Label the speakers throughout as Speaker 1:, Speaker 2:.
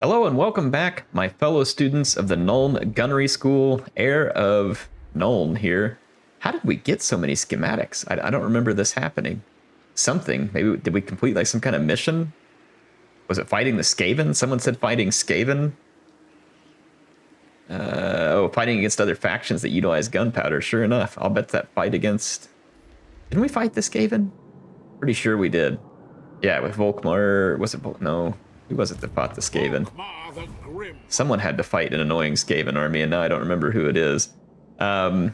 Speaker 1: Hello and welcome back, my fellow students of the Nuln Gunnery School. Heir of Nuln here. How did we get so many schematics? I don't remember this happening. Something. Maybe did we complete like some kind of mission? Was it fighting the Skaven? Someone said fighting Skaven. Fighting against other factions that utilize gunpowder. Sure enough, I'll bet that fight against. Didn't we fight the Skaven? Pretty sure we did. Yeah, with Volkmar. Was it no? Who was it that fought the Skaven? Someone had to fight an annoying Skaven army, and now I don't remember who it is. Gosh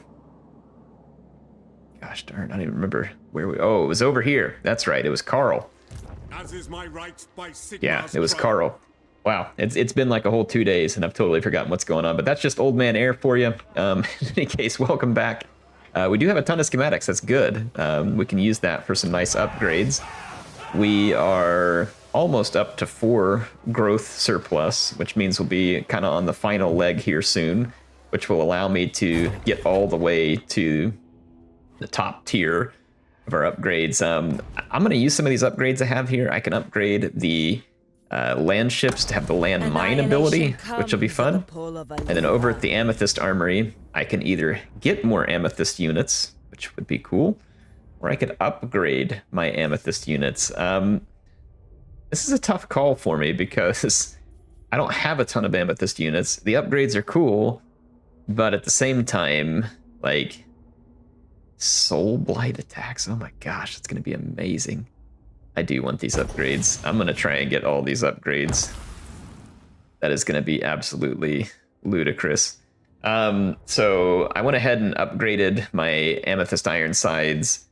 Speaker 1: darn, I don't even remember where we. Oh, it was over here. That's right. It was Carl.
Speaker 2: As is my right by Sigmar's
Speaker 1: Yeah, it was Carl. Wow, it's been like a whole 2 days, and I've totally forgotten what's going on. But that's just old man Heir for you. In any case, welcome back. We do have a ton of schematics. That's good. We can use that for some nice upgrades. We are almost up to 4 growth surplus, which means we'll be kind of on the final leg here soon, which will allow me to get all the way to the top tier of our upgrades. I'm going to use some of these upgrades I have here. I can upgrade the land ships to have the land mine ability, which will be fun. And then over at the Amethyst Armory, I can either get more Amethyst units, which would be cool, or I could upgrade my Amethyst units. This is a tough call for me because I don't have a ton of Amethyst units. The upgrades are cool, but at the same time, like, Soul Blight attacks. Oh my gosh, it's going to be amazing. I do want these upgrades. I'm going to try and get all these upgrades. That is going to be absolutely ludicrous. So I went ahead and upgraded my Amethyst Ironsides,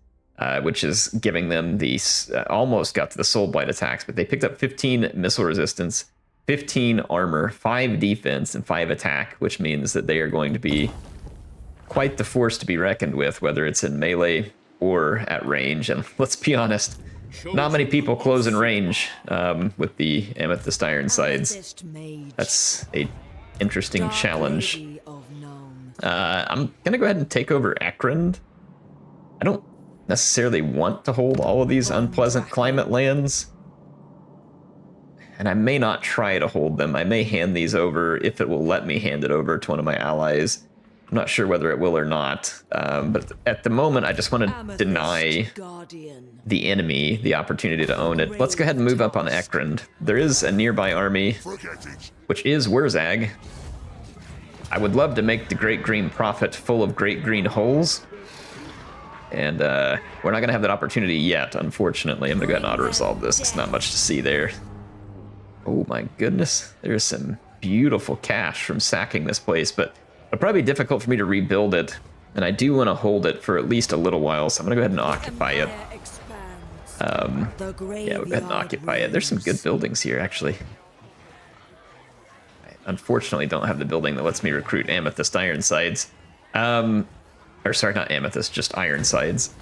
Speaker 1: which is giving them these, almost got to the Soul Blight attacks, but they picked up 15 missile resistance, 15 armor, 5 defense, and 5 attack, which means that they are going to be quite the force to be reckoned with, whether it's in melee or at range. And let's be honest, not many people close in range with the Amethyst Ironsides. That's a interesting challenge. I'm gonna go ahead and take over Ekrond. I don't necessarily want to hold all of these unpleasant climate lands, and I may not try to hold them. I may hand these over if it will let me hand it over to one of my allies. I'm not sure whether it will or not, but at the moment I just want to deny the enemy the opportunity to own it. Let's go ahead and move up on Ekrond. There is a nearby army, which is Wurzag. I would love to make the Great Green Prophet full of great green holes, and we're not going to have that opportunity yet, unfortunately. I'm going to go ahead and auto-resolve this. It's not much to see there. Oh my goodness. There's some beautiful cash from sacking this place, but it'll probably be difficult for me to rebuild it, and I do want to hold it for at least a little while, so I'm going to go ahead and occupy it. Yeah, we'll go ahead and occupy it. There's some good buildings here, actually. I unfortunately don't have the building that lets me recruit Amethyst Ironsides. Or sorry, not Amethyst, just Ironsides.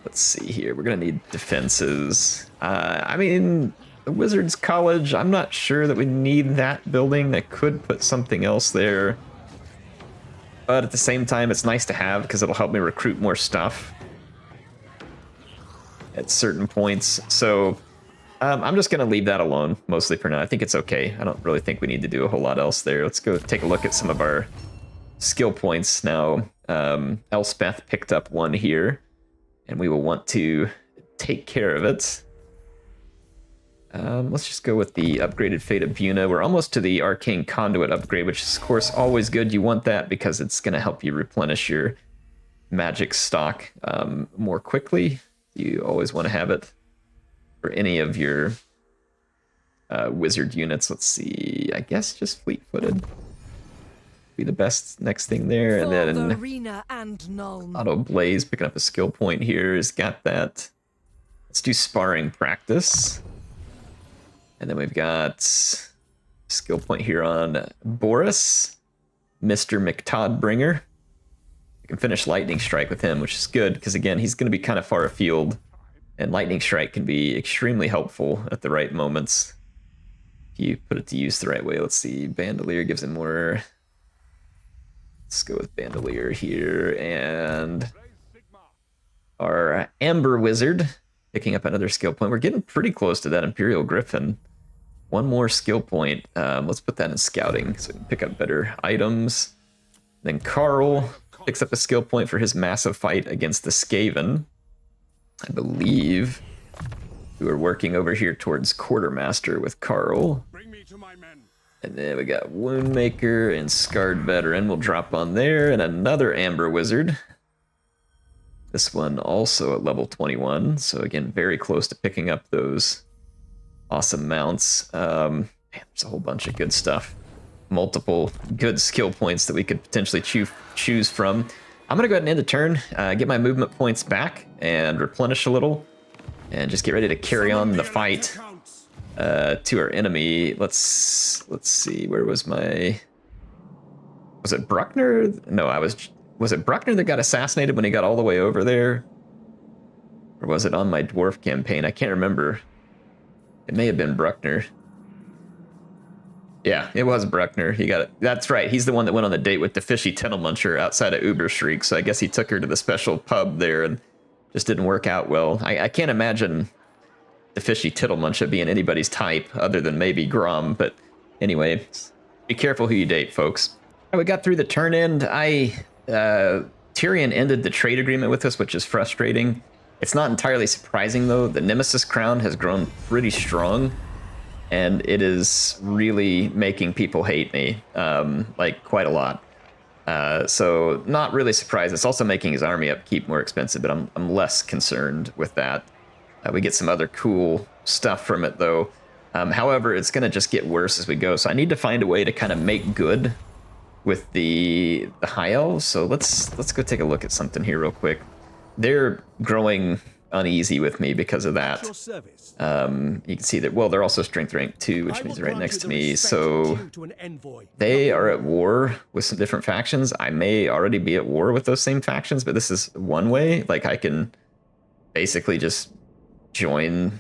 Speaker 1: Let's see here. We're going to need defenses. I mean, the Wizards College, I'm not sure that we need that building. I could put something else there. But at the same time, it's nice to have because it'll help me recruit more stuff at certain points. So I'm just going to leave that alone, mostly for now. I think it's okay. I don't really think we need to do a whole lot else there. Let's go take a look at some of our skill points now. Elspeth picked up 1 here, and we will want to take care of it. Let's just go with the upgraded Fate of Buna. We're almost to the Arcane Conduit upgrade, which is, of course, always good. You want that because it's going to help you replenish your magic stock more quickly. You always want to have it for any of your wizard units. Let's see, I guess just fleet-footed be the best next thing there. And then Auto Blaze picking up a skill point here has got that. Let's do sparring practice. And then we've got skill point here on Boris, Mr. McToddbringer. We can finish Lightning Strike with him, which is good because, again, he's going to be kind of far afield, and Lightning Strike can be extremely helpful at the right moments if you put it to use the right way. Let's see, Bandolier gives him more. Let's go with Bandolier here, and our Amber Wizard picking up another skill point. We're getting pretty close to that Imperial Griffin. one more skill point. Let's put that in scouting so we can pick up better items. Then Carl picks up a skill point for his massive fight against the Skaven. I believe we were working over here towards Quartermaster with Carl.
Speaker 2: Bring me to my men.
Speaker 1: And then we got Woundmaker and Scarred Veteran. We'll drop on there. And another Amber Wizard. This one also at level 21. So again, very close to picking up those awesome mounts. Man, there's a whole bunch of good stuff. Multiple good skill points that we could potentially choose from. I'm going to go ahead and end the turn, get my movement points back and replenish a little. And just get ready to carry on the fight to our enemy. Let's see, where was my... Was it Bruckner? No, was it Bruckner that got assassinated when he got all the way over there? Or was it on my dwarf campaign? I can't remember. It may have been Bruckner. Yeah, it was Bruckner. He got it. That's right. He's the one that went on the date with the fishy Tennel Muncher outside of Uberschreik. So I guess he took her to the special pub there and just didn't work out well. I can't imagine the fishy Tittlemuncher being anybody's type other than maybe Grom. But anyway, be careful who you date, folks. All right, we got through the turn end. Tyrion ended the trade agreement with us, which is frustrating. It's not entirely surprising, though. The Nemesis crown has grown pretty strong, and it is really making people hate me, like quite a lot. So not really surprised. It's also making his army upkeep more expensive, but I'm less concerned with that. We get some other cool stuff from it, though. However, it's going to just get worse as we go. So I need to find a way to kind of make good with the High Elves. So let's go take a look at something here real quick. They're growing uneasy with me because of that. You can see that, well, they're also strength rank 2, which means they're right next to me. So they are at war with some different factions. I may already be at war with those same factions, but this is one way. Like, I can basically just join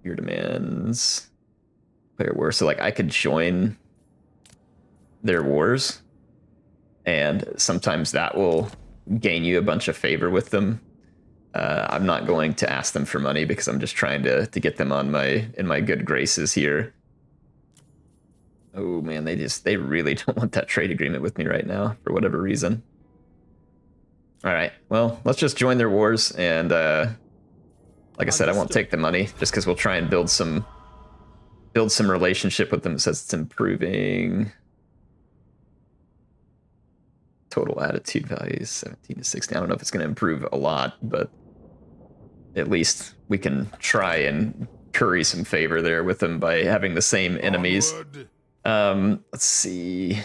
Speaker 1: your demands, player war. So like I could join their wars, and sometimes that will gain you a bunch of favor with them. I'm not going to ask them for money because I'm just trying to get them on in my good graces here. Oh man, they really don't want that trade agreement with me right now for whatever reason. All right, well, let's just join their wars, and like I said, I won't take the money just because we'll try and build some relationship with them. It says it's improving. Total attitude values 17 to 16. I don't know if it's going to improve a lot, but at least we can try and curry some favor there with them by having the same enemies. Let's see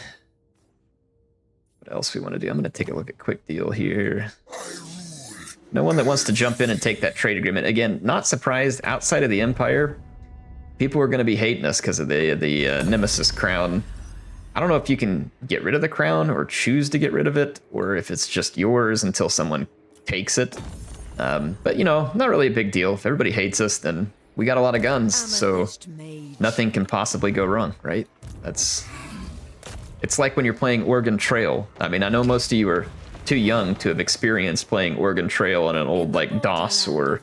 Speaker 1: what else we want to do. I'm going to take a look at Quick Deal here. No one that wants to jump in and take that trade agreement. Again, not surprised. Outside of the Empire, people are going to be hating us because of the Nemesis crown. I don't know if you can get rid of the crown or choose to get rid of it, or if it's just yours until someone takes it. But, you know, not really a big deal. If everybody hates us, then we got a lot of guns, so nothing can possibly go wrong, right? It's like when you're playing Oregon Trail. I mean, I know most of you are too young to have experienced playing Oregon Trail on an old, like, DOS or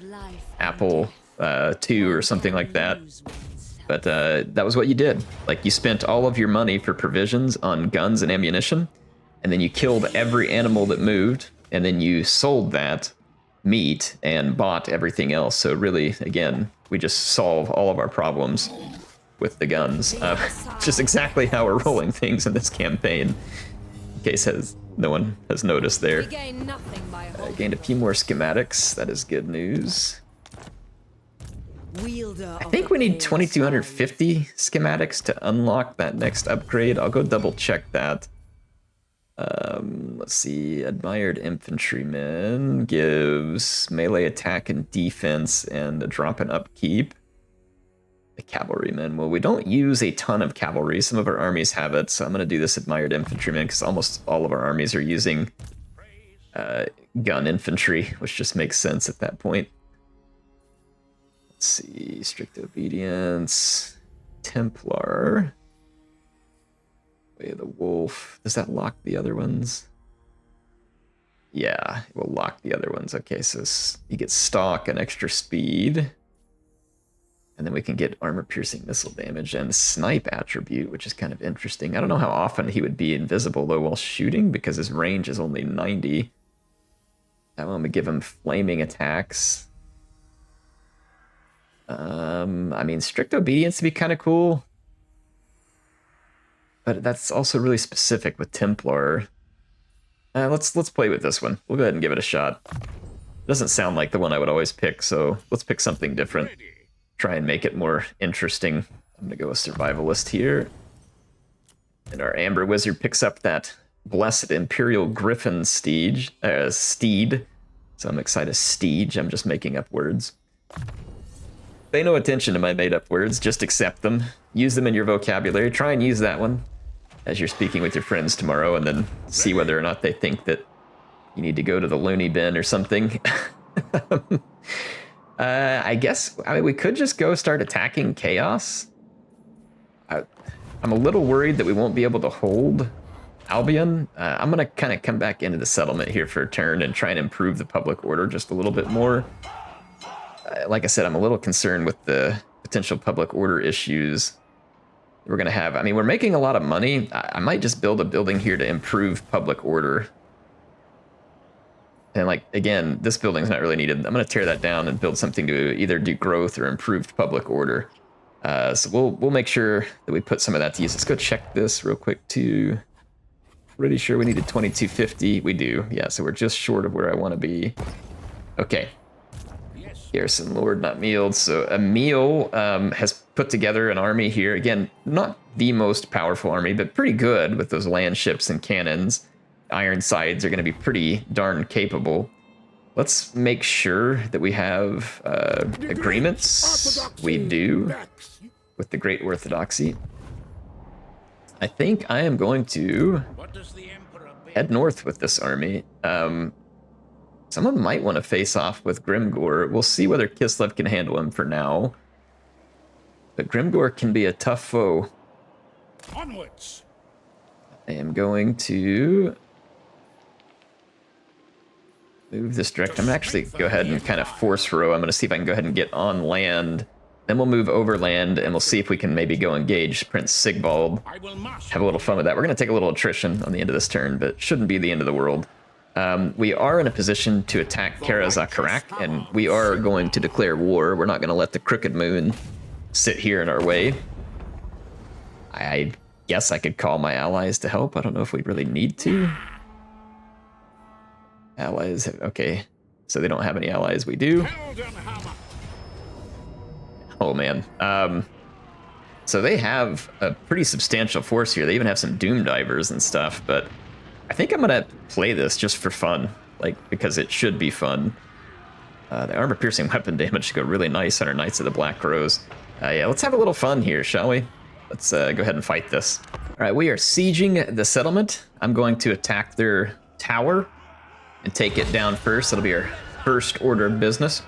Speaker 1: Apple II or something like that. But that was what you did. Like, you spent all of your money for provisions on guns and ammunition, and then you killed every animal that moved, and then you sold that meat and bought everything else. So really, again, we just solve all of our problems with the guns. Just exactly how we're rolling things in this campaign. In case no one has noticed there. Gained a few more schematics. That is good news. I think we need 2,250 schematics to unlock that next upgrade. I'll go double check that. Let's see. Admired Infantryman gives melee attack and defense and a drop in upkeep. The Cavalryman. Well, we don't use a ton of cavalry. Some of our armies have it, so I'm going to do this Admired Infantryman because almost all of our armies are using gun infantry, which just makes sense at that point. Let's see, Strict Obedience, Templar, Way of the Wolf. Does that lock the other ones? Yeah, it will lock the other ones. Okay, so you get Stalk and extra speed. And then we can get armor-piercing missile damage and snipe attribute, which is kind of interesting. I don't know how often he would be invisible, though, while shooting, because his range is only 90. That one would give him flaming attacks. I mean, strict obedience would be kind of cool. But that's also really specific with Templar. Let's play with this one. We'll go ahead and give it a shot. It doesn't sound like the one I would always pick, so let's pick something different. Try and make it more interesting. I'm gonna go with Survivalist here. And our Amber Wizard picks up that Blessed Imperial Griffin steed. So I'm excited. Steed. I'm just making up words. Pay no attention to my made-up words. Just accept them. Use them in your vocabulary. Try and use that one as you're speaking with your friends tomorrow, and then see whether or not they think that you need to go to the loony bin or something. I guess we could just go start attacking Chaos. I'm a little worried that we won't be able to hold Albion. I'm going to kind of come back into the settlement here for a turn and try and improve the public order just a little bit more. Like I said, I'm a little concerned with the potential public order issues we're going to have. I mean, we're making a lot of money. I might just build a building here to improve public order. And like, again, this building's not really needed. I'm going to tear that down and build something to either do growth or improved public order. So we'll make sure that we put some of that to use. Let's go check this real quick too. Pretty sure we needed 2250. We do. Yeah, so we're just short of where I want to be. Okay. Garrison Lord, not Meald. So Emil has put together an army here. Again, not the most powerful army, but pretty good with those land ships and cannons. Ironsides are going to be pretty darn capable. Let's make sure that we have agreements. We do with the Great Orthodoxy. I think I am going to head north with this army. Someone might want to face off with Grimgor. We'll see whether Kislev can handle him for now. But Grimgor can be a tough foe.
Speaker 2: Onwards.
Speaker 1: I am going to move this direction. I'm going to actually go ahead and kind of force row. I'm going to see if I can go ahead and get on land. Then we'll move overland, and we'll see if we can maybe go engage Prince Sigvald. Have a little fun with that. We're going to take a little attrition on the end of this turn, but shouldn't be the end of the world. We are in a position to attack Kara Zakarak, and we are going to declare war. We're not going to let the Crooked Moon sit here in our way. I guess I could call my allies to help. I don't know if we really need to. Allies, okay. So they don't have any allies. We do. Oh, man. So they have a pretty substantial force here. They even have some Doom Divers and stuff, but I think I'm going to play this just for fun, like, because it should be fun. The armor-piercing weapon damage should go really nice on our Knights of the Black Rose. Yeah, let's have a little fun here, shall we? Let's go ahead and fight this. All right, we are sieging the settlement. I'm going to attack their tower and take it down first. That'll be our first order of business.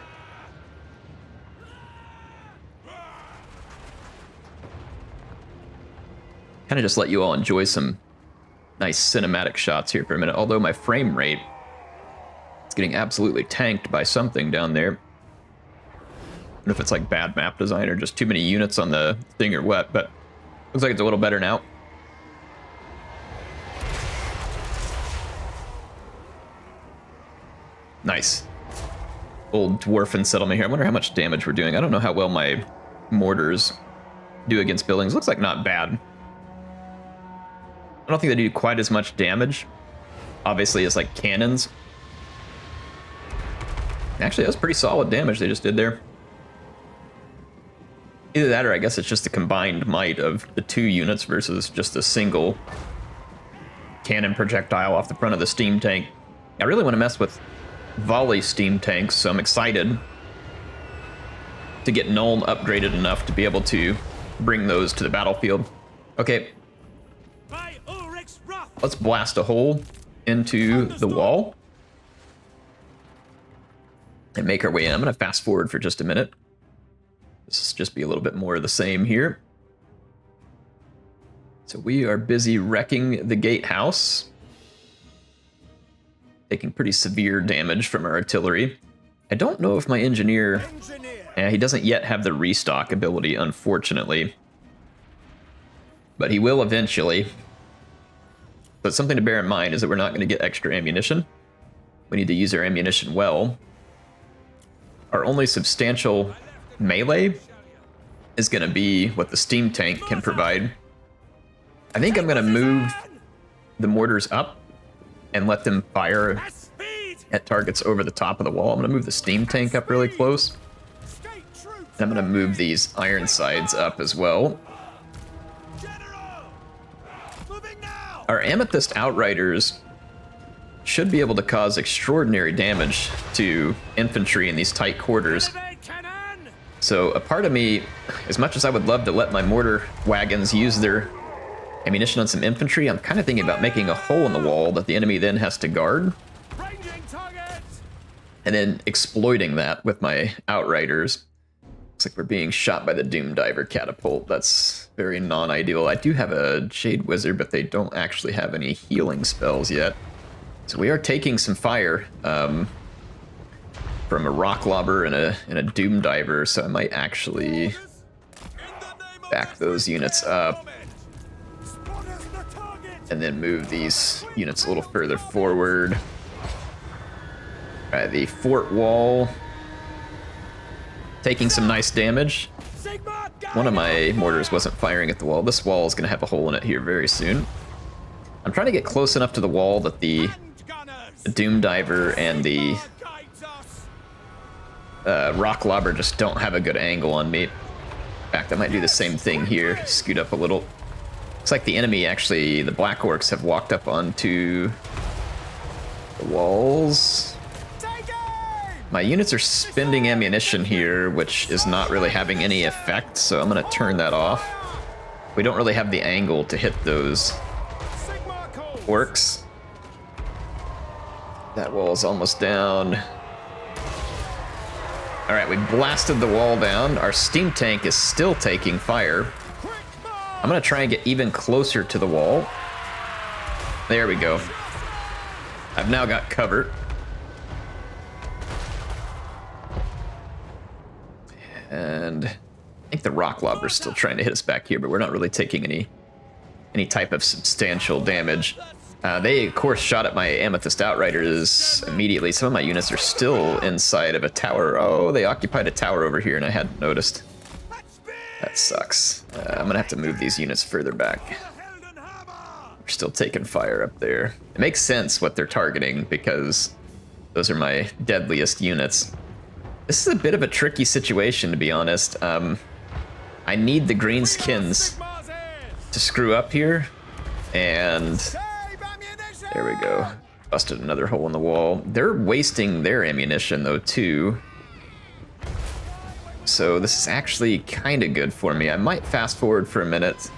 Speaker 1: Kind of just let you all enjoy some nice cinematic shots here for a minute, although my frame rate is getting absolutely tanked by something down there. I don't know if it's like bad map design or just too many units on the thing or what, but looks like it's a little better now. Nice. Old dwarfen settlement here. I wonder how much damage we're doing. I don't know how well my mortars do against buildings. Looks like not bad. I don't think they do quite as much damage, obviously, as like cannons. Actually, that was pretty solid damage they just did there. Either that or I guess it's just the combined might of the two units versus just a single cannon projectile off the front of the steam tank. I really want to mess with volley steam tanks, so I'm excited to get Nuln upgraded enough to be able to bring those to the battlefield. Okay. Let's blast a hole into the wall and make our way in. I'm going to fast forward for just a minute. This will just be a little bit more of the same here. So we are busy wrecking the gatehouse, taking pretty severe damage from our artillery. I don't know if my engineer Yeah, he doesn't yet have the restock ability, unfortunately. But he will eventually. But something to bear in mind is that we're not going to get extra ammunition. We need to use our ammunition well. Our only substantial melee is going to be what the steam tank can provide. I think I'm going to move the mortars up and let them fire at targets over the top of the wall. I'm going to move the steam tank up really close. And I'm going to move these iron sides up as well. Our Amethyst Outriders should be able to cause extraordinary damage to infantry in these tight quarters. So a part of me, as much as I would love to let my mortar wagons use their ammunition on some infantry, I'm kind of thinking about making a hole in the wall that the enemy then has to guard. And then exploiting that with my Outriders. Looks like we're being shot by the Doom Diver catapult. That's very non-ideal. I do have a Jade Wizard, but they don't actually have any healing spells yet. So we are taking some fire from a Rock Lobber and a Doom Diver, so I might actually back those units up and then move these units a little further forward. All right, the fort wall taking some nice damage. One of my mortars wasn't firing at the wall. This wall is going to have a hole in it here very soon. I'm trying to get close enough to the wall that the Doom Diver and the Rock Lobber just don't have a good angle on me. In fact, I might do the same thing here. Scoot up a little. Looks like the enemy, actually, the Black Orcs have walked up onto the walls. My units are spending ammunition here, which is not really having any effect, so I'm going to turn that off. We don't really have the angle to hit those orcs. That wall is almost down. All right, we blasted the wall down. Our steam tank is still taking fire. I'm going to try and get even closer to the wall. There we go. I've now got cover. And I think the Rock Lobber's still trying to hit us back here, but we're not really taking any type of substantial damage. They, of course, shot at my Amethyst Outriders immediately. Some of my units are still inside of a tower. Oh, they occupied a tower over here, and I hadn't noticed. That sucks. I'm going to have to move these units further back. We're still taking fire up there. It makes sense what they're targeting, because those are my deadliest units. This is a bit of a tricky situation, to be honest. I need the greenskins to screw up here, and there we go. Busted another hole in the wall. They're wasting their ammunition, though, too. So this is actually kind of good for me. I might fast forward for a minute.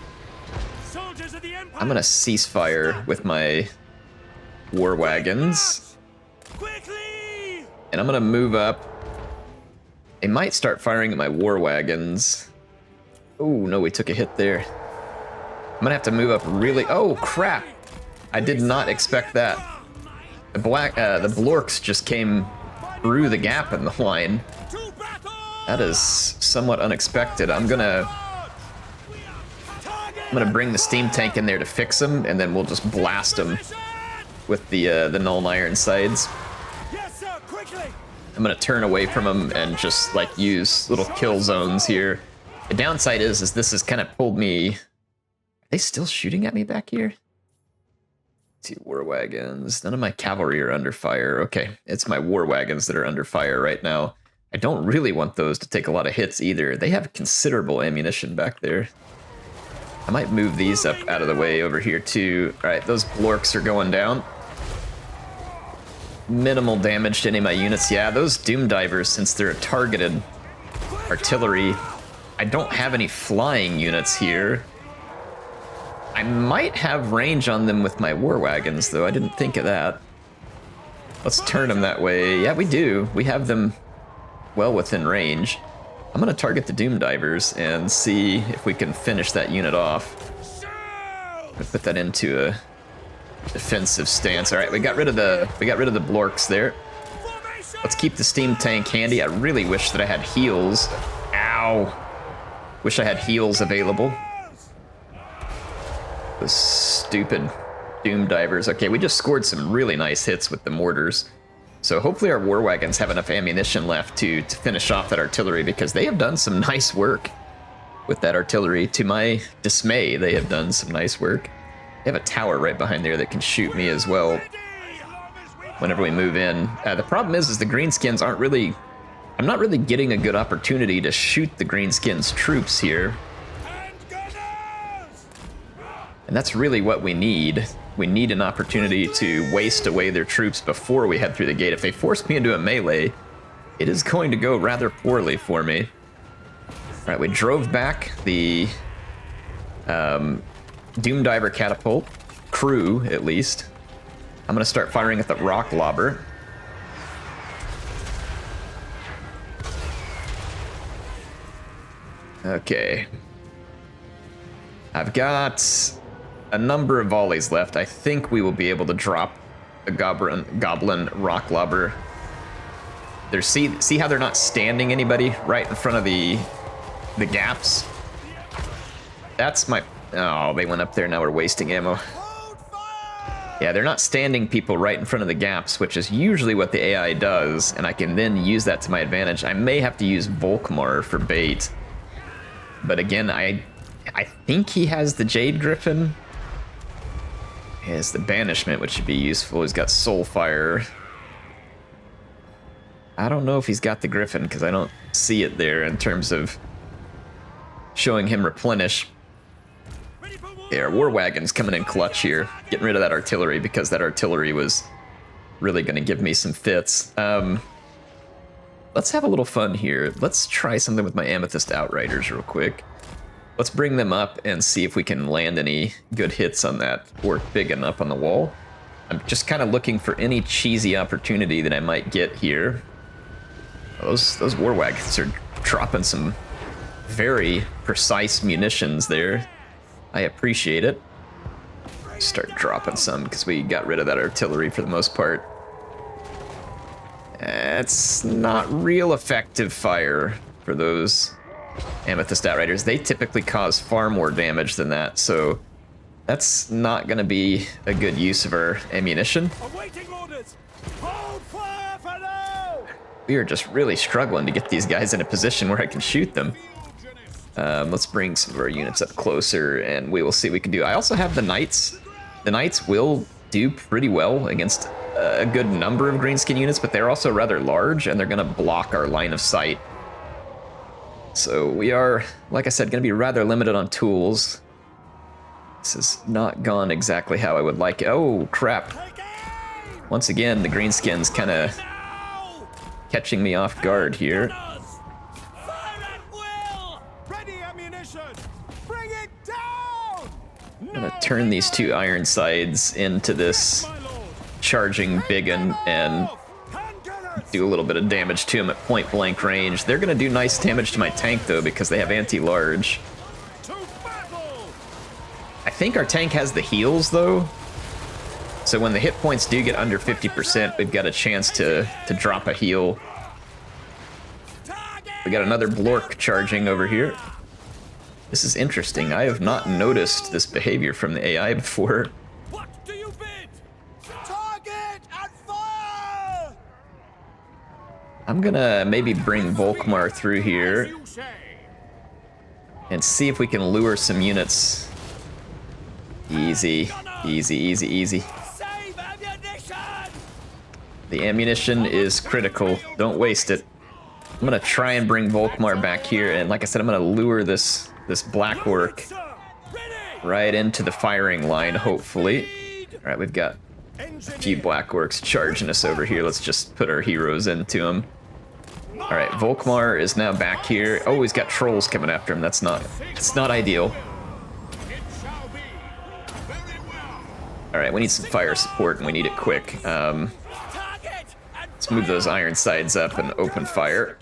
Speaker 1: I'm going to cease fire with my war wagons. And I'm going to move up. They might start firing at my war wagons. Oh, no, we took a hit there. I'm gonna have to move up really... Oh, crap! I did not expect that. The Blorks just came through the gap in the line. That is somewhat unexpected. I'm gonna bring the steam tank in there to fix them, and then we'll just blast them with the Null Iron sides. I'm gonna turn away from them and just like use little kill zones here. The downside is this has kind of pulled me. Are they still shooting at me back here? Let's see, war wagons. None of my cavalry are under fire. Okay, it's my war wagons that are under fire right now. I don't really want those to take a lot of hits either. They have considerable ammunition back there. I might move these up out of the way over here too. All right, those Blorks are going down. Minimal damage to any of my units. Yeah, those Doom Divers, since they're a targeted artillery, I don't have any flying units here. I might have range on them with my war wagons, though. I didn't think of that. Let's turn them that way. Yeah, we do. We have them well within range. I'm going to target the Doom Divers and see if we can finish that unit off. I'm gonna put that into a defensive stance. All right, we got rid of the Blorks there. Let's keep the steam tank handy. I really wish that I had heals. Ow. Wish I had heals available. Those stupid doom divers. Okay, we just scored some really nice hits with the mortars. So hopefully our war wagons have enough ammunition left to finish off that artillery, because they have done some nice work with that artillery. To my dismay, they have done some nice work. They have a tower right behind there that can shoot me as well whenever we move in. The problem is the greenskins aren't really... I'm not really getting a good opportunity to shoot the greenskins troops here. And that's really what we need. We need an opportunity to waste away their troops before we head through the gate. If they force me into a melee, it is going to go rather poorly for me. All right, we drove back the Doom Diver catapult crew, at least. I'm gonna start firing at the rock lobber. Okay. I've got a number of volleys left. I think we will be able to drop a goblin rock lobber. See how they're not standing anybody right in front of the gaps? That's my... Oh, they went up there. Now we're wasting ammo. Yeah, they're not standing people right in front of the gaps, which is usually what the AI does, and I can then use that to my advantage. I may have to use Volkmar for bait. But again, I think he has the Jade Griffin. He has the Banishment, which should be useful. He's got Soulfire. I don't know if he's got the Griffin, because I don't see it there in terms of showing him replenish. Yeah, our war wagon's coming in clutch here. Getting rid of that artillery, because that artillery was really going to give me some fits. Let's have a little fun here. Let's try something with my Amethyst Outriders real quick. Let's bring them up and see if we can land any good hits on that orc biggin up on the wall. I'm just kind of looking for any cheesy opportunity that I might get here. Those war wagons are dropping some very precise munitions there. I appreciate it. Start dropping some because we got rid of that artillery for the most part. It's not real effective fire for those Amethyst Outriders. They typically cause far more damage than that, so that's not going to be a good use of our ammunition. We are just really struggling to get these guys in a position where I can shoot them. Let's bring some of our units up closer, and we will see what we can do. I also have the Knights. The Knights will do pretty well against a good number of greenskin units, but they're also rather large, and they're going to block our line of sight. So we are, like I said, going to be rather limited on tools. This has not gone exactly how I would like it. Oh, crap. Once again, the greenskins kind of catching me off guard here. I'm going to turn these two Ironsides into this charging biggin and do a little bit of damage to them at point blank range. They're going to do nice damage to my tank though, because they have anti-large. I think our tank has the heals though, so when the hit points do get under 50%, we've got a chance to drop a heal. We got another Blork charging over here. This is interesting. I have not noticed this behavior from the AI before.
Speaker 2: What do you bid? Target and fire!
Speaker 1: I'm gonna maybe bring Volkmar through here and see if we can lure some units. Easy, easy, easy, easy.
Speaker 2: Save ammunition!
Speaker 1: The ammunition is critical. Don't waste it. I'm gonna try and bring Volkmar back here, and like I said, I'm gonna lure this black orc right into the firing line, hopefully. All right, we've got a few black orcs charging us over here. Let's just put our heroes into them. All right, Volkmar is now back here. Oh, he's got trolls coming after him. It's not ideal. All right, we need some fire support, and we need it quick. Let's move those Ironsides up and open fire.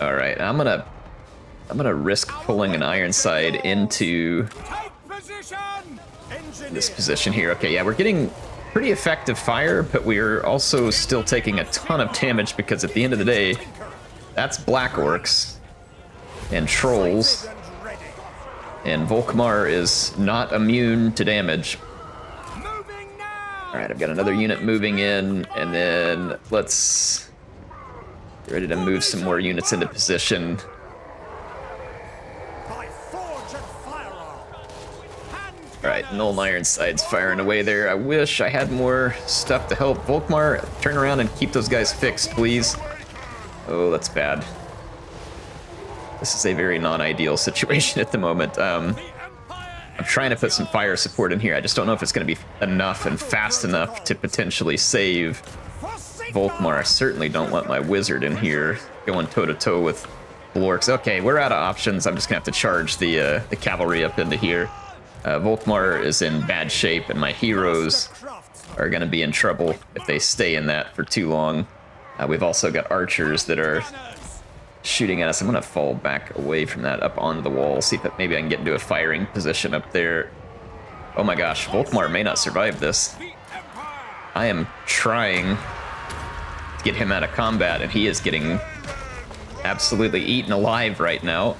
Speaker 1: All right, I'm gonna risk pulling an Ironside into this position here. Okay, yeah, we're getting pretty effective fire, but we're also still taking a ton of damage because at the end of the day, that's black orcs and trolls, and Volkmar is not immune to damage. All right, I've got another unit moving in, and then let's get ready to move some more units into position. All right, Null Ironside's firing away there. I wish I had more stuff to help. Volkmar, turn around and keep those guys fixed, please. Oh, that's bad. This is a very non-ideal situation at the moment. I'm trying to put some fire support in here. I just don't know if it's going to be enough and fast enough to potentially save Volkmar. I certainly don't want my wizard in here going toe-to-toe with Blorks. Okay, we're out of options. I'm just going to have to charge the cavalry up into here. Volkmar is in bad shape, and my heroes are going to be in trouble if they stay in that for too long. We've also got archers that are shooting at us. I'm going to fall back away from that up onto the wall, see if maybe I can get into a firing position up there. Oh my gosh, Volkmar may not survive this. I am trying to get him out of combat, and he is getting absolutely eaten alive right now.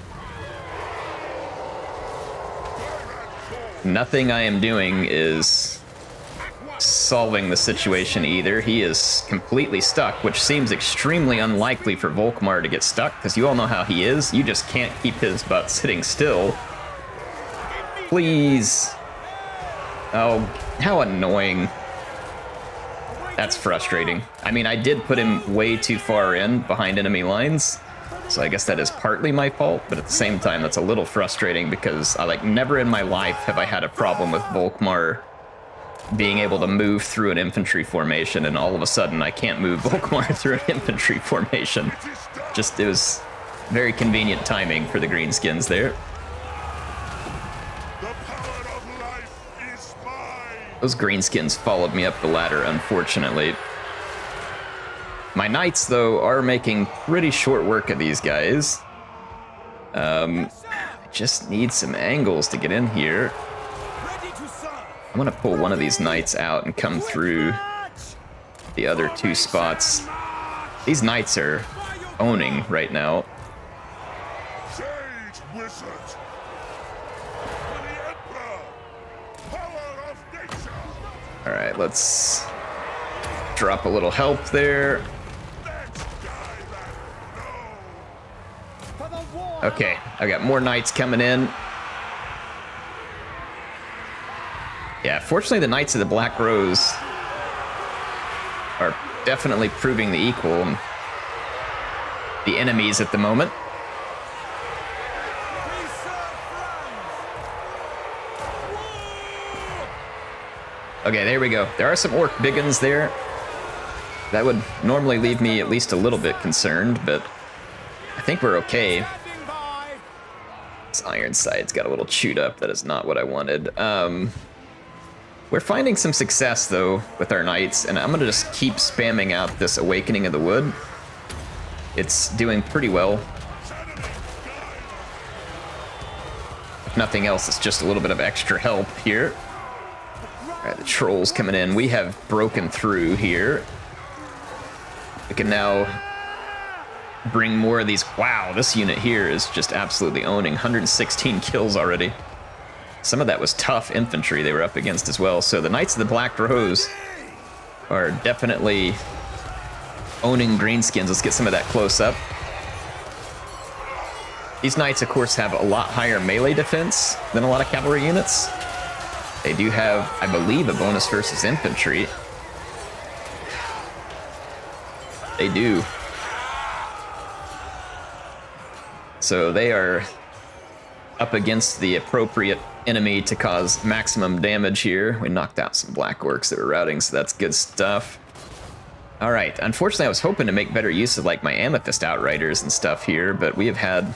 Speaker 1: Nothing I am doing is solving the situation either. He is completely stuck, which seems extremely unlikely for Volkmar to get stuck, because you all know how he is. You just can't keep his butt sitting still. Please. Oh, how annoying. That's frustrating. I mean, I did put him way too far in behind enemy lines, so I guess that is partly my fault, but at the same time, that's a little frustrating because never in my life have I had a problem with Volkmar being able to move through an infantry formation, and all of a sudden I can't move Volkmar through an infantry formation. It was very convenient timing for the greenskins there. Those greenskins followed me up the ladder, unfortunately. My knights, though, are making pretty short work of these guys. I just need some angles to get in here. I'm gonna pull one of these knights out and come through the other two spots. These knights are owning right now. All right, let's drop a little help there. Okay, I got more knights coming in. Yeah, fortunately the Knights of the Black Rose are definitely proving the equal and the enemies at the moment. Okay, there we go. There are some orc biggins there. That would normally leave me at least a little bit concerned, but I think we're okay. This Ironside's got a little chewed up. That is not what I wanted. We're finding some success, though, with our knights, and I'm going to just keep spamming out this Awakening of the Wood. It's doing pretty well. If nothing else, it's just a little bit of extra help here. All right, the trolls coming in. We have broken through here. We can now bring more of these. Wow, this unit here is just absolutely owning. 116 kills already. Some of that was tough infantry they were up against as well. So the Knights of the Black Rose are definitely owning greenskins. Let's get some of that close up. These knights, of course, have a lot higher melee defense than a lot of cavalry units. They do have, I believe, a bonus versus infantry. They do. So they are up against the appropriate enemy to cause maximum damage here. We knocked out some black orcs that were routing, so that's good stuff. All right, unfortunately I was hoping to make better use of like my Amethyst Outriders and stuff here, but we have had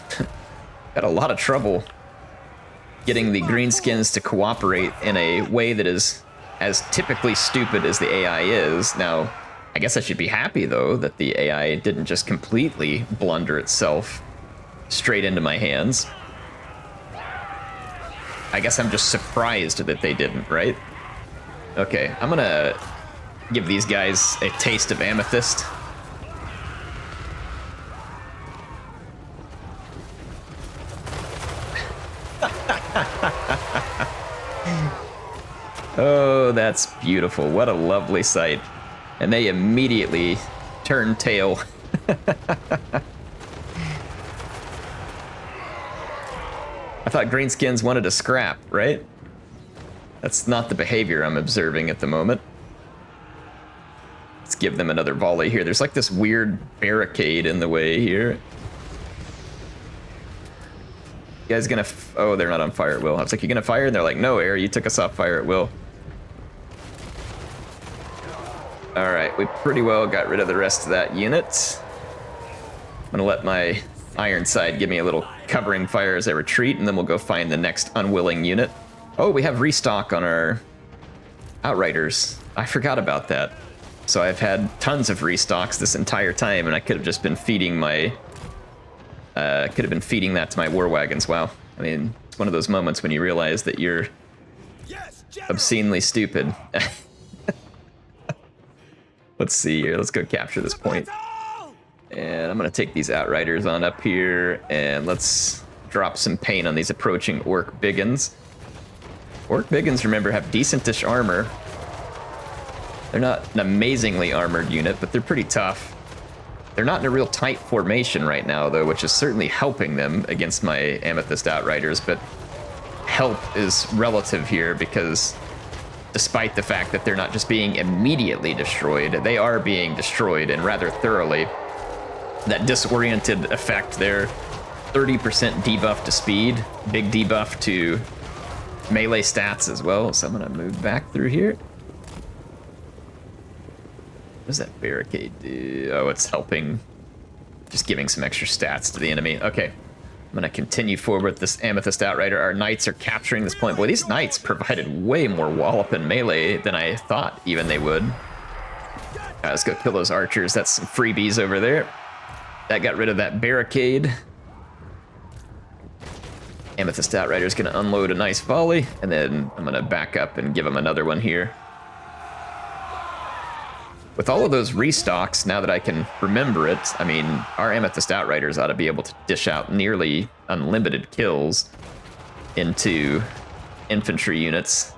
Speaker 1: a lot of trouble getting the greenskins to cooperate in a way that is as typically stupid as the AI is. Now, I guess I should be happy though that the AI didn't just completely blunder itself straight into my hands. I guess I'm just surprised that they didn't, right? Okay, I'm gonna give these guys a taste of amethyst. Oh, that's beautiful. What a lovely sight. And they immediately turn tail. I thought greenskins wanted to scrap, right? That's not the behavior I'm observing at the moment. Let's give them another volley here. There's like this weird barricade in the way here. You guys gonna... oh, they're not on fire at will. I was like, you gonna fire? And they're like, no, Air, you took us off fire at will. Alright, we pretty well got rid of the rest of that unit. I'm gonna let my iron side give me a little covering fire as I retreat, and then we'll go find the next unwilling unit. Oh, we have restock on our Outriders. I forgot about that. So I've had tons of restocks this entire time, and I could have just been feeding my... could have been feeding that to my war wagons. Wow. I mean, it's one of those moments when you realize that you're obscenely stupid. Let's see here. Let's go capture this point. And I'm going to take these Outriders on up here, and let's drop some pain on these approaching Orc Biggins. Orc Biggins, remember, have decentish armor. They're not an amazingly armored unit, but they're pretty tough. They're not in a real tight formation right now, though, which is certainly helping them against my Amethyst Outriders, but help is relative here because despite the fact that they're not just being immediately destroyed, they are being destroyed, and rather thoroughly. That disoriented effect there, 30% debuff to speed, big debuff to melee stats as well, so I'm gonna move back through here. What does that barricade do? Oh, it's helping, just giving some extra stats to the enemy. Okay, I'm gonna continue forward with this Amethyst Outrider. Our knights are capturing this point. Boy, these knights provided way more wallop and melee than I thought even they would. Let's go kill those archers. That's some freebies over there. That got rid of that barricade. Amethyst Outrider is gonna unload a nice volley, and then I'm gonna back up and give him another one here. With all of those restocks, now that I can remember it, I mean, our Amethyst Outriders ought to be able to dish out nearly unlimited kills into infantry units.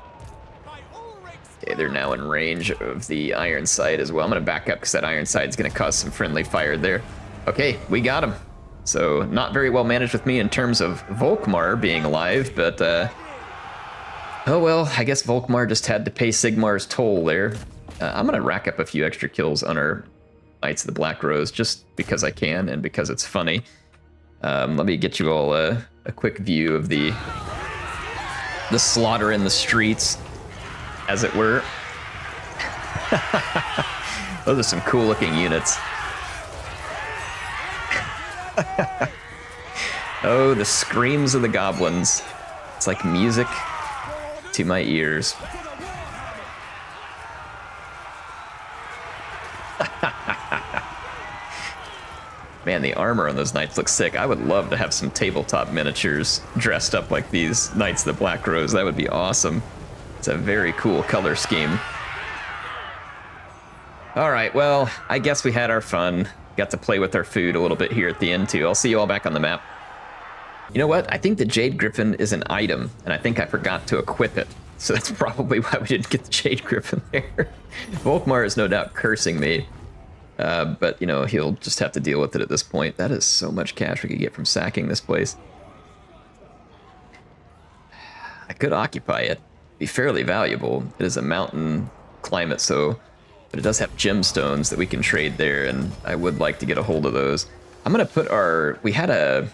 Speaker 1: Okay, they're now in range of the iron sight as well. I'm gonna back up because that iron sight is gonna cause some friendly fire there. Okay, we got him. So not very well managed with me in terms of Volkmar being alive, but oh well, I guess Volkmar just had to pay Sigmar's toll there. I'm gonna rack up a few extra kills on our Knights of the Black Rose just because I can and because it's funny. Let me get you all a quick view of the slaughter in the streets, as it were. Those are some cool looking units. Oh, the screams of the goblins. It's like music to my ears. Man, the armor on those knights looks sick. I would love to have some tabletop miniatures dressed up like these Knights of the Black Rose. That would be awesome. It's a very cool color scheme. All right, well, I guess we had our fun. Got to play with our food a little bit here at the end, too. I'll see you all back on the map. You know what? I think the Jade Griffin is an item, and I think I forgot to equip it. So that's probably why we didn't get the Jade Griffin there. Volkmar is no doubt cursing me. But, you know, he'll just have to deal with it at this point. That is so much cash we could get from sacking this place. I could occupy it. Be fairly valuable. It is a mountain climate, so... But it does have gemstones that we can trade there, and I would like to get a hold of those. I'm gonna put our... We had a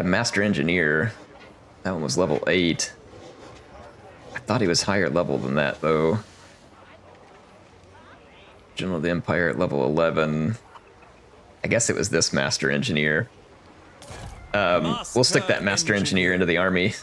Speaker 1: Master Engineer. That one was level 8. I thought he was higher level than that, though. General of the Empire at level 11. I guess it was this Master Engineer. We'll stick that Master Engineer into the army.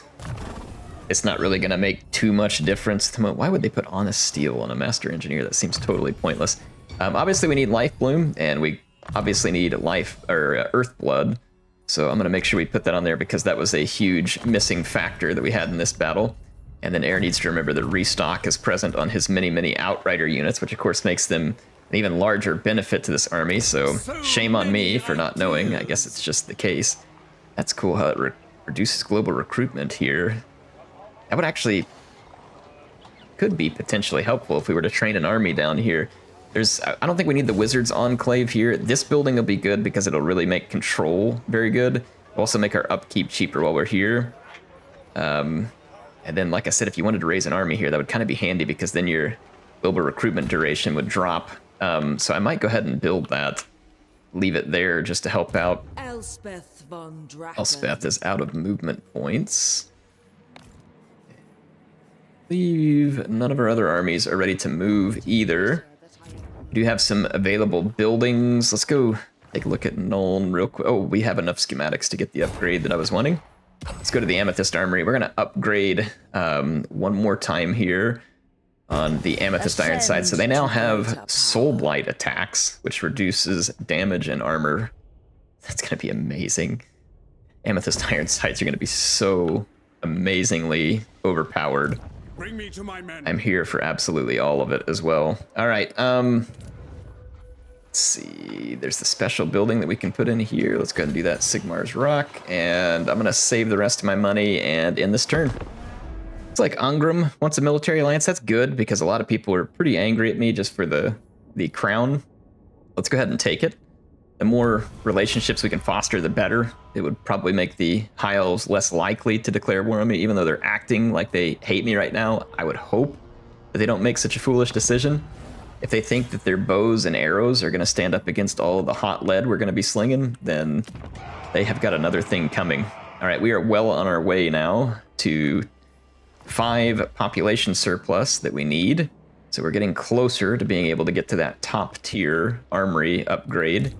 Speaker 1: It's not really going to make too much difference. Why would they put Honest Steel on a Master Engineer? That seems totally pointless. Obviously, we need Life Bloom, and we obviously need Earth Blood. So I'm going to make sure we put that on there because that was a huge missing factor that we had in this battle. And then Air needs to remember the restock is present on his many Outrider units, which of course makes them an even larger benefit to this army. So shame on me for not knowing. I guess it's just the case. That's cool how it reduces global recruitment here. That would actually could be potentially helpful if we were to train an army down here. I don't think we need the Wizards Enclave here. This building will be good because it'll really make control very good. Also make our upkeep cheaper while we're here. And then, like I said, if you wanted to raise an army here, that would kind of be handy because then your global recruitment duration would drop. So I might go ahead and build that. Leave it there just to help out.
Speaker 3: Elspeth Von Draken.
Speaker 1: Elspeth is out of movement points. Leave. None of our other armies are ready to move either. We do have some available buildings. Let's go take a look at Nuln real quick. Oh, we have enough schematics to get the upgrade that I was wanting. Let's go to the Amethyst Armory. We're going to upgrade one more time here on the Amethyst Iron side. So they now have Soul Blight attacks, which reduces damage and armor. That's going to be amazing. Amethyst Iron sides are going to be so amazingly overpowered.
Speaker 2: Bring me to my men.
Speaker 1: I'm here for absolutely all of it as well. All right. Let's see, there's the special building that we can put in here. Let's go ahead and do that. Sigmar's Rock, and I'm going to save the rest of my money and end this turn. It's like Angram wants a military alliance. That's good because a lot of people are pretty angry at me just for the crown. Let's go ahead and take it. The more relationships we can foster, the better. It would probably make the High Elves less likely to declare war on me, even though they're acting like they hate me right now. I would hope that they don't make such a foolish decision. If they think that their bows and arrows are going to stand up against all of the hot lead we're going to be slinging, then they have got another thing coming. All right, we are well on our way now to 5 population surplus that we need. So we're getting closer to being able to get to that top tier armory upgrade,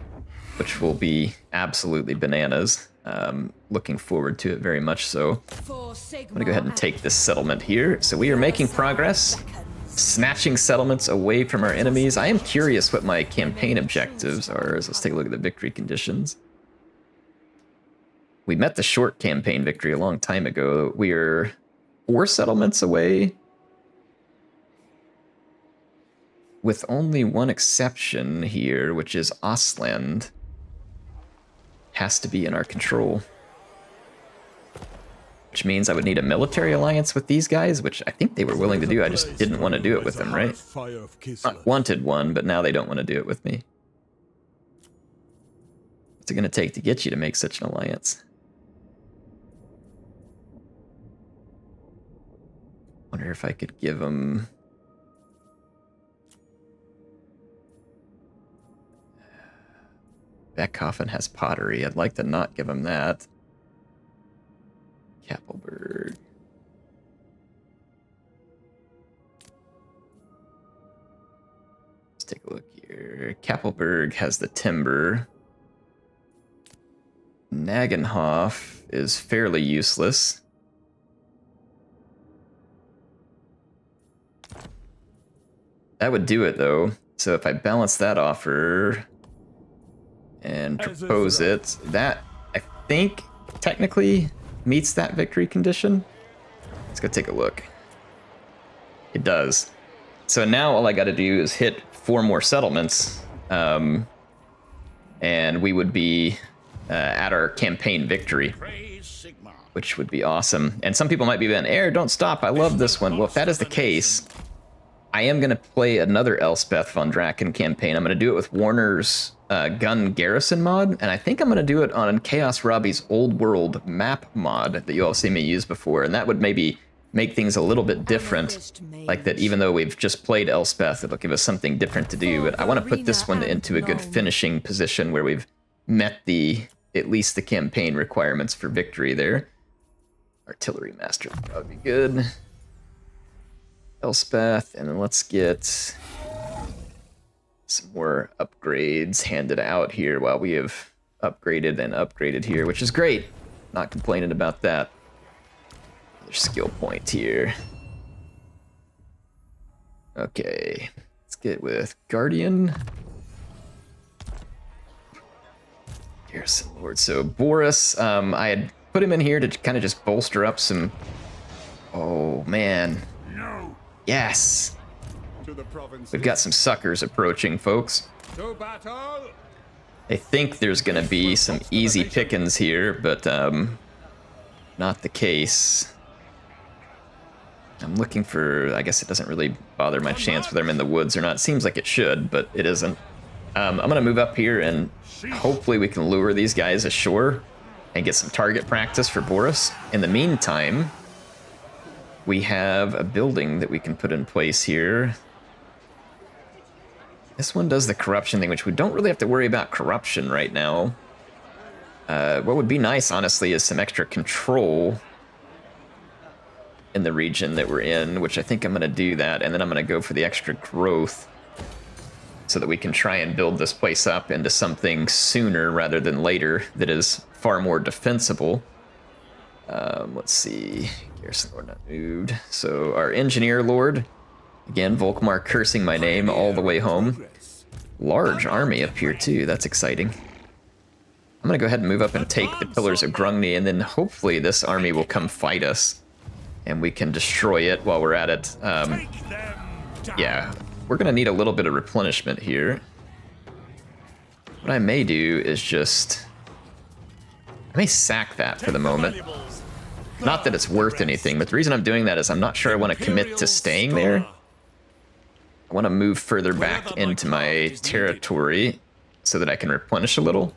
Speaker 1: which will be absolutely bananas. Looking forward to it very much so. I'm going to go ahead and take this settlement here. So we are making progress. Snatching settlements away from our enemies. I am curious what my campaign objectives are. So let's take a look at the victory conditions. We met the short campaign victory a long time ago. We are 4 settlements away, with only one exception here, which is Ostland. Has to be in our control. Which means I would need a military alliance with these guys, which I think they were willing to do. I just didn't want to do it with them, right? I wanted one, but now they don't want to do it with me. What's it going to take to get you to make such an alliance? Wonder if I could give them... Beckhoffen has pottery. I'd like to not give him that. Kappelberg. Let's take a look here. Kappelberg has the timber. Nagenhof is fairly useless. That would do it, though. So if I balance that offer and propose it, that, I think, technically meets that victory condition. Let's go take a look. It does. So now all I got to do is hit 4 more settlements, and we would be at our campaign victory, which would be awesome. And some people might be saying, Air, don't stop. I love this one. Well, if that is the case, I am going to play another Elspeth Von Draken campaign. I'm going to do it with Warner's gun garrison mod, and I think I'm going to do it on Chaos Robbie's Old World map mod that you all seen me use before, and that would maybe make things a little bit different, like that even though we've just played Elspeth, it'll give us something different to do. But I want to put this one into a good finishing position where we've met at least the campaign requirements for victory there. Artillery Master would probably be good. Elspeth, and then let's get some more upgrades handed out here while we have upgraded and upgraded here, which is great. Not complaining about that. Another skill point here. Okay, let's get with Guardian. Garrison Lord. So Boris, I had put him in here to kind of just bolster up some Oh, man.
Speaker 2: No.
Speaker 1: Yes.
Speaker 2: To the province.
Speaker 1: We've got some suckers approaching, folks.
Speaker 2: To battle.
Speaker 1: I think there's going to be some easy pickings here, but not the case. I'm looking for, I guess it doesn't really bother my chance whether I'm in the woods or not. It seems like it should, but it isn't. I'm going to move up here and hopefully we can lure these guys ashore and get some target practice for Boris. In the meantime, we have a building that we can put in place here. This one does the corruption thing, which we don't really have to worry about corruption right now. What would be nice, honestly, is some extra control in the region that we're in, which I think I'm going to do that, and then I'm going to go for the extra growth so that we can try and build this place up into something sooner rather than later that is far more defensible. Let's see. Garrison Lord not moved. So our Engineer Lord, again, Volkmar cursing my name all the way home. Large army up here too, that's exciting. I'm gonna go ahead and move up and take the Pillars of Grungni, and then hopefully this army will come fight us and we can destroy it while we're at it. Yeah, we're gonna need a little bit of replenishment here. What I may do is just, I may sack that for the moment. Not that it's worth anything, but the reason I'm doing that is I'm not sure I want to commit to staying there. I want to move further back into my territory so that I can replenish a little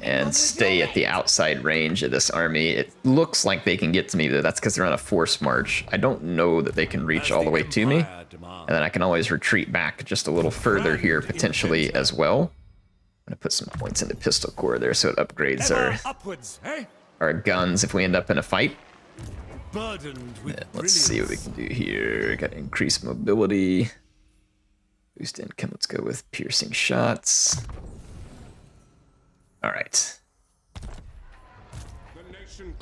Speaker 1: and stay at the outside range of this army. It looks like they can get to me, but that's because they're on a forced march. I don't know that they can reach all the way to me, and then I can always retreat back just a little further here potentially as well. I'm going to put some points into Pistol Core there so it upgrades our guns if we end up in a fight. Let's see what we can do here. Got increased mobility. Boost income. Let's go with piercing shots. All right.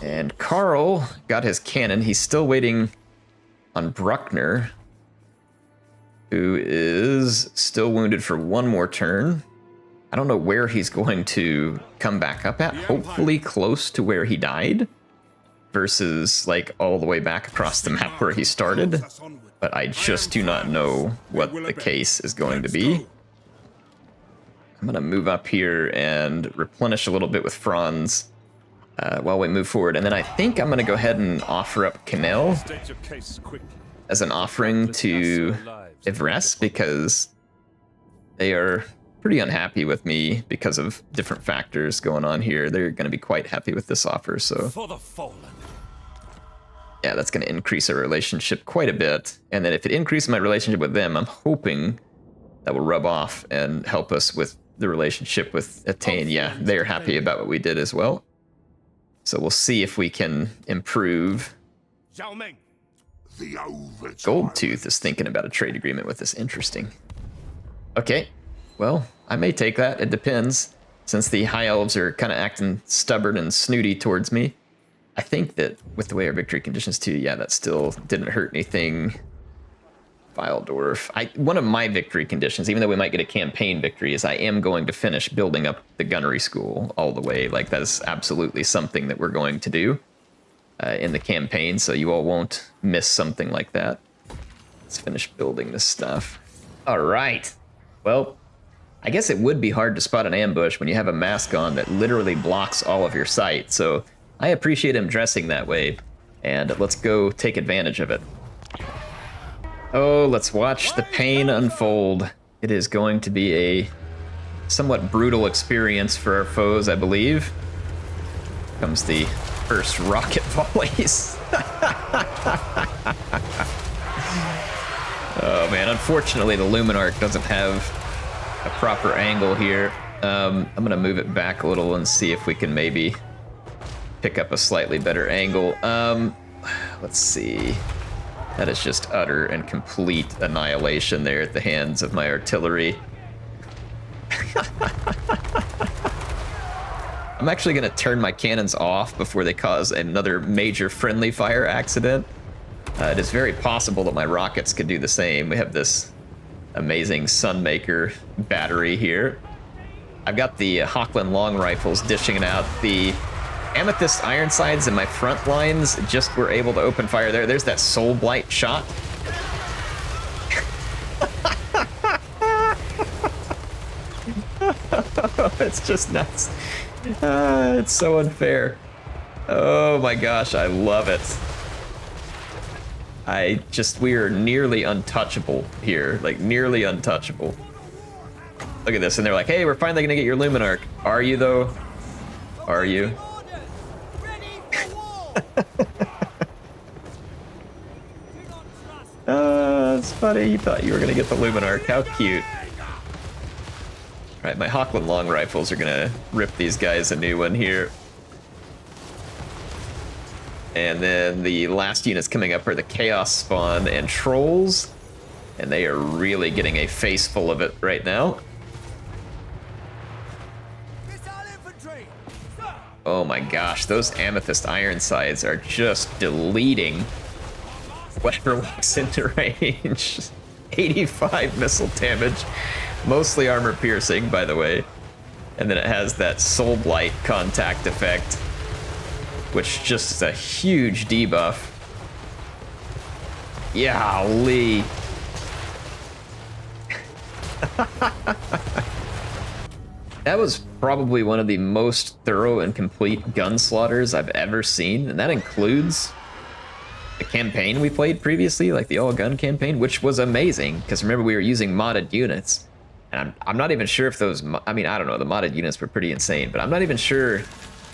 Speaker 1: And Carl got his cannon. He's still waiting on Bruckner, who is still wounded for one more turn. I don't know where he's going to come back up at. Hopefully close to where he died versus like all the way back across the map where he started. But I just do not know what the case is going to be. I'm going to move up here and replenish a little bit with Franz while we move forward. And then I think I'm going to go ahead and offer up Canel as an offering to Ivres because they are pretty unhappy with me because of different factors going on here. They're going to be quite happy with this offer, so yeah, that's going to increase our relationship quite a bit. And then if it increases my relationship with them, I'm hoping that will rub off and help us with the relationship with Attain. Yeah, they're happy about what we did as well. So we'll see if we can improve. Goldtooth is thinking about a trade agreement with us. Interesting. Okay. Well, I may take that. It depends. Since the High Elves are kind of acting stubborn and snooty towards me, I think that with the way our victory conditions too, yeah, that still didn't hurt anything. Vildorf. One of my victory conditions, even though we might get a campaign victory, is I am going to finish building up the gunnery school all the way. Like, that is absolutely something that we're going to do in the campaign, so you all won't miss something like that. Let's finish building this stuff. All right. Well, I guess it would be hard to spot an ambush when you have a mask on that literally blocks all of your sight. So I appreciate him dressing that way, and let's go take advantage of it. Oh, let's watch the pain unfold. It is going to be a somewhat brutal experience for our foes, I believe. Comes the first rocket volleys. Oh man, unfortunately the Luminarch doesn't have a proper angle here. I'm gonna move it back a little and see if we can maybe pick up a slightly better angle. Let's see. That is just utter and complete annihilation there at the hands of my artillery. I'm actually gonna turn my cannons off before they cause another major friendly fire accident. It is very possible that my rockets could do the same. We have this amazing Sunmaker battery here. I've got the Hochland long rifles dishing it out. The Amethyst Ironsides in my front lines just were able to open fire there. There's that Soul Blight shot. It's just nuts. It's so unfair. Oh my gosh, I love it. We are nearly untouchable here, like nearly untouchable. Look at this, and they're like, hey, we're finally gonna get your Luminarch. Are you though? Are you? That's funny, you thought you were gonna get the Luminarch, how cute. Alright, my Hawkland long rifles are gonna rip these guys a new one here. And then the last units coming up are the Chaos Spawn and Trolls. And they are really getting a face full of it right now. Oh my gosh, those Amethyst Ironsides are just deleting whatever walks into range. 85 missile damage, mostly armor piercing, by the way. And then it has that Soul Blight contact effect, which just is a huge debuff. Yeah, Lee. That was probably one of the most thorough and complete gun slaughters I've ever seen, and that includes the campaign we played previously, like the all-gun campaign, which was amazing, because remember we were using modded units, and I'm not even sure if those, I mean, I don't know, the modded units were pretty insane, but I'm not even sure,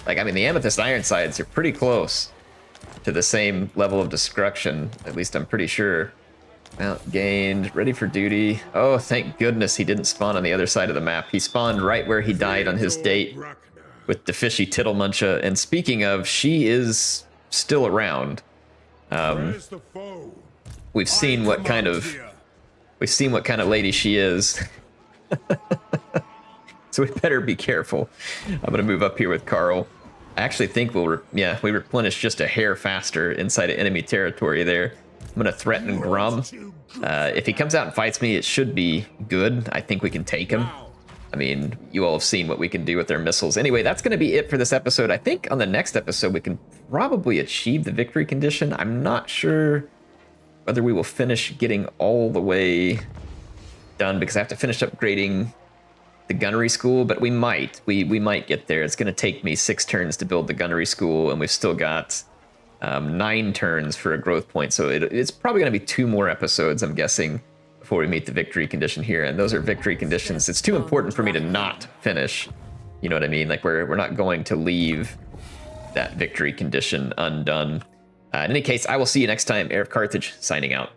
Speaker 1: like, I mean, the Amethyst Ironsides are pretty close to the same level of destruction, at least I'm pretty sure. Mount gained, ready for duty. Oh, thank goodness he didn't spawn on the other side of the map. He spawned right where he died on his date with the fishy Tittlemuncha. And speaking of, she is still around. We've seen what kind of lady she is. So we better be careful. I'm gonna move up here with Carl. I actually think we replenish just a hair faster inside of enemy territory there. I'm gonna threaten Grum. If he comes out and fights me, it should be good. I think we can take him. I mean, you all have seen what we can do with their missiles. Anyway, that's gonna be it for this episode. I think on the next episode, we can probably achieve the victory condition. I'm not sure whether we will finish getting all the way done, because I have to finish upgrading the gunnery school, but we might. We might get there. It's gonna take me 6 turns to build the gunnery school, and we've still got 9 turns for a growth point, so it's probably going to be 2 more episodes, I'm guessing, before we meet the victory condition here, and those are victory conditions. It's too important for me to not finish, you know what I mean? Like, we're not going to leave that victory condition undone. In any case, I will see you next time. HeirofCarthage, signing out.